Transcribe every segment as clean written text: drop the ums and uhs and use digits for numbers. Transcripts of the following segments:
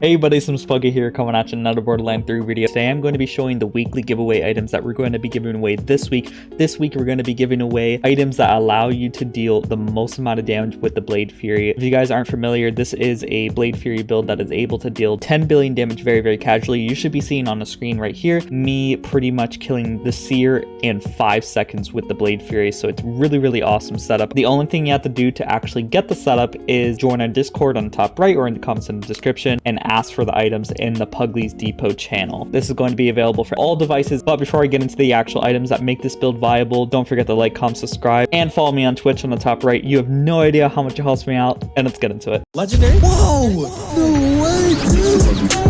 Hey buddies, I'm Pugly here coming at you another Borderlands 3 video. Today I'm going to be showing the weekly giveaway items that we're going to be giving away this week. This week we're going to be giving away items that allow you to deal the most amount of damage with the Blade Fury. If you guys aren't familiar, this is a Blade Fury build that is able to deal 10 billion damage very casually. You should be seeing on the screen right here me pretty much killing the Seer in 5 seconds with the Blade Fury. So it's really awesome setup. The only thing you have to do to actually get the setup is join our Discord on the top right or in the comments in the description and ask for the items in the Pugly's Depot channel. This is going to be available for all devices, but before I get into the actual items that make this build viable, don't forget to like, comment, subscribe, and follow me on Twitch on the top right. You have no idea how much it helps me out, and let's get into it. Legendary? Whoa! No way, dude!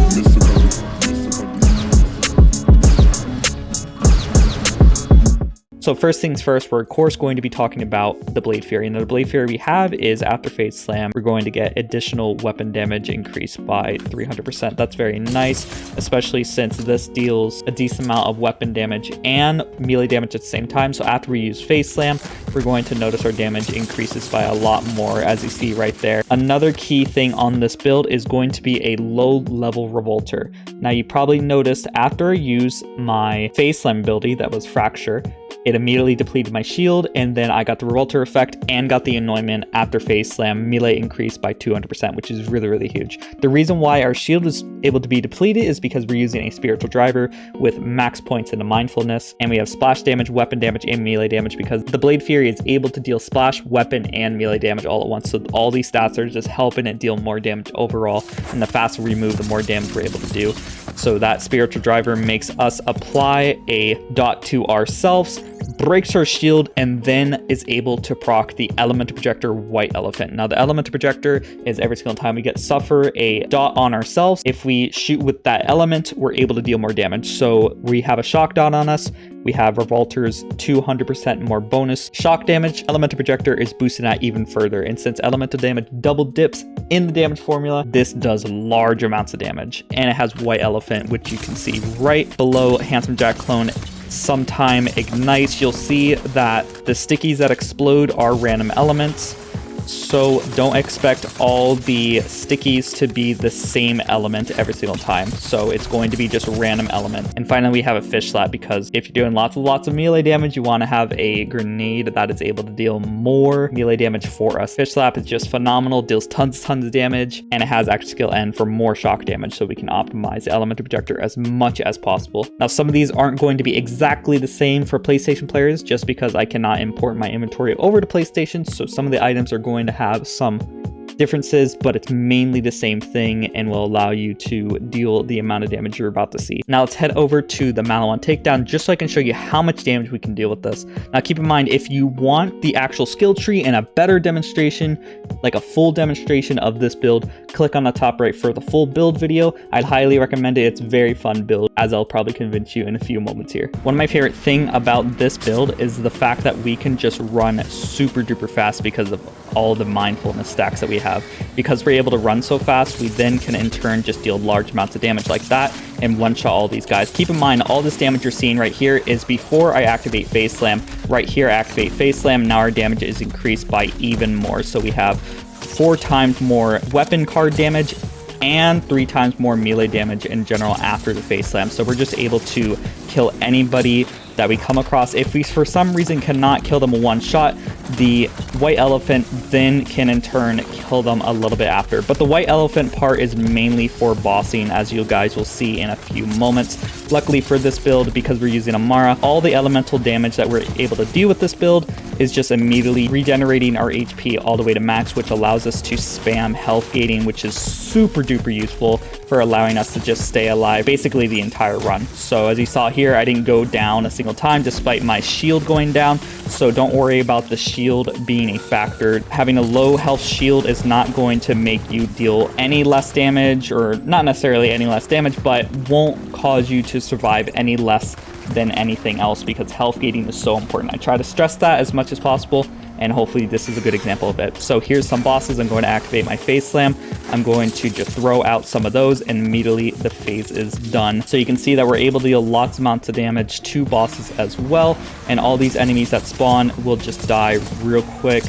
So first things first, we're of course going to be talking about the Blade Fury. And the Blade Fury we have is after Phase Slam, we're going to get additional weapon damage increased by 300%. That's very nice, especially since this deals a decent amount of weapon damage and melee damage at the same time. So after we use Phase Slam, we're going to notice our damage increases by a lot more, as you see right there. Another key thing on this build is going to be a low level Revolter. Now you probably noticed after I use my Phase Slam ability that was Fracture, it immediately depleted my shield, and then I got the Revolter effect and got the Anointment after Phase Slam. Melee increased by 200%, which is really huge. The reason why our shield is able to be depleted is because we're using a Spiritual Driver with max points into Mindfulness, and we have splash damage, weapon damage, and melee damage because the Blade Fury is able to deal splash, weapon, and melee damage all at once. So all these stats are just helping it deal more damage overall, and the faster we move, the more damage we're able to do. So that Spiritual Driver makes us apply a dot to ourselves, breaks our shield, and then is able to proc the Elemental Projector White Elephant. Now the Elemental Projector is every single time we get suffer a dot on ourselves. If we shoot with that element, we're able to deal more damage. So we have a shock dot on us. We have Revolter's 200% more bonus shock damage. Elemental Projector is boosting that even further. And since elemental damage double dips in the damage formula, this does large amounts of damage. And it has White Elephant, which you can see right below Handsome Jack Clone. Sometime ignites, you'll see that the stickies that explode are random elements. So don't expect all the stickies to be the same element every single time. So it's going to be just a random element. And finally, we have a fish slap because if you're doing lots of melee damage, you want to have a grenade that is able to deal more melee damage for us. Fish slap is just phenomenal, deals tons of damage, and it has active skill N for more shock damage, so we can optimize the Elemental Projector as much as possible. Now, some of these aren't going to be exactly the same for PlayStation players just because I cannot import my inventory over to PlayStation, so some of the items are going to have some differences, but it's mainly the same thing and will allow you to deal the amount of damage you're about to see. Now let's head over to the Maliwan takedown just so I can show you how much damage we can deal with this. Now keep in mind, if you want the actual skill tree and a better demonstration, like a full demonstration of this build, click on the top right for the full build video. I'd highly recommend it. It's a very fun build, as I'll probably convince you in a few moments here. One of my favorite thing about this build is the fact that we can just run super duper fast because of all the mindfulness stacks that we have. Because we're able to run so fast, we then can in turn just deal large amounts of damage like that and one-shot all these guys. Keep in mind, all this damage you're seeing right here is before I activate Phase Slam. Right here, I activate Phase Slam. Now our damage is increased by even more. So we have 4 times more weapon card damage and 3 times more melee damage in general after the Phase Slam. So we're just able to kill anybody that we come across. If we for some reason cannot kill them in one shot, the White Elephant then can in turn kill them a little bit after. But the White Elephant part is mainly for bossing, as you guys will see in a few moments. Luckily for this build, because we're using Amara, all the elemental damage that we're able to do with this build is just immediately regenerating our HP all the way to max, which allows us to spam health gating, which is super duper useful for allowing us to just stay alive basically the entire run. So as you saw here, I didn't go down a single time despite my shield going down, so don't worry about the shield being a factor. Having a low health shield is not going to make you deal any less damage, or not necessarily any less damage, but won't cause you to survive any less than anything else, because health gating is so important. I try to stress that as much as possible, and hopefully this is a good example of it. So here's some bosses. I'm going to activate my Phase Slam. I'm going to just throw out some of those, and immediately the phase is done. So you can see that we're able to deal lots of amounts of damage to bosses as well, and all these enemies that spawn will just die real quick.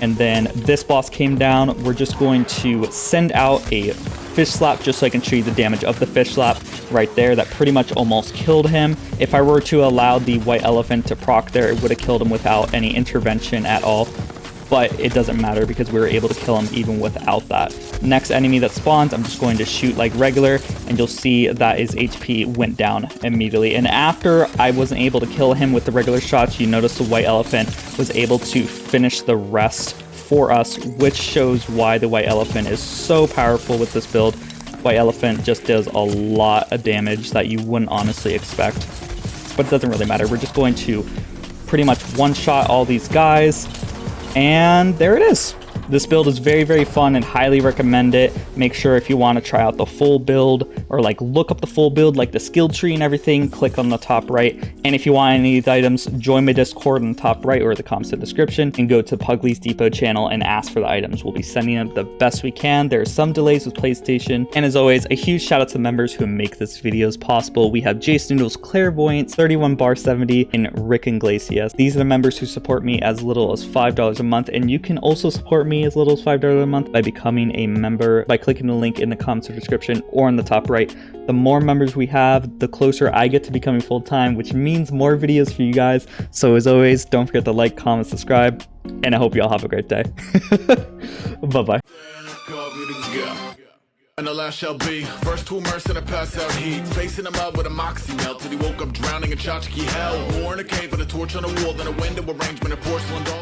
And then this boss came down. We're just going to send out a fish slap just so I can show you the damage of the fish slap right there. That pretty much almost killed him. If I were to allow the white elephant to proc there, it would have killed him without any intervention at all. But it doesn't matter because we were able to kill him even without that. Next enemy that spawns, I'm just going to shoot like regular, and you'll see that his HP went down immediately. And after I wasn't able to kill him with the regular shots, you notice the white elephant was able to finish the rest for us, which shows why the white elephant is so powerful with this build. White elephant just does a lot of damage that you wouldn't honestly expect, but it doesn't really matter. We're just going to pretty much one-shot all these guys. And there it is. This build is very, very fun and highly recommend it. Make sure if you want to try out the full build or like look up the full build, like the skill tree and everything, click on the top right. And if you want any of these items, join my Discord on the top right or the comments in the description and go to Pugly's Depot channel and ask for the items. We'll be sending them the best we can. There are some delays with PlayStation. And as always, a huge shout out to members who make this videos possible. We have Jason Noodles Clairvoyance, 31 Bar 70, and Rick Iglesias. These are the members who support me as little as $5 a month. And you can also support me as little as $5 a month by becoming a member by clicking the link in the comments or description or on the top right. The more members we have, the closer I get to becoming full-time, which means more videos for you guys. So as always, don't forget to like, comment, subscribe, and I hope you all have a great day. Bye-bye. And the last shall be first to immerse in a pass out heat, facing him out with a moxie melt till he woke up drowning in tchotchke hell. War in a cave with a torch on a wall, then a window arrangement of porcelain dolls.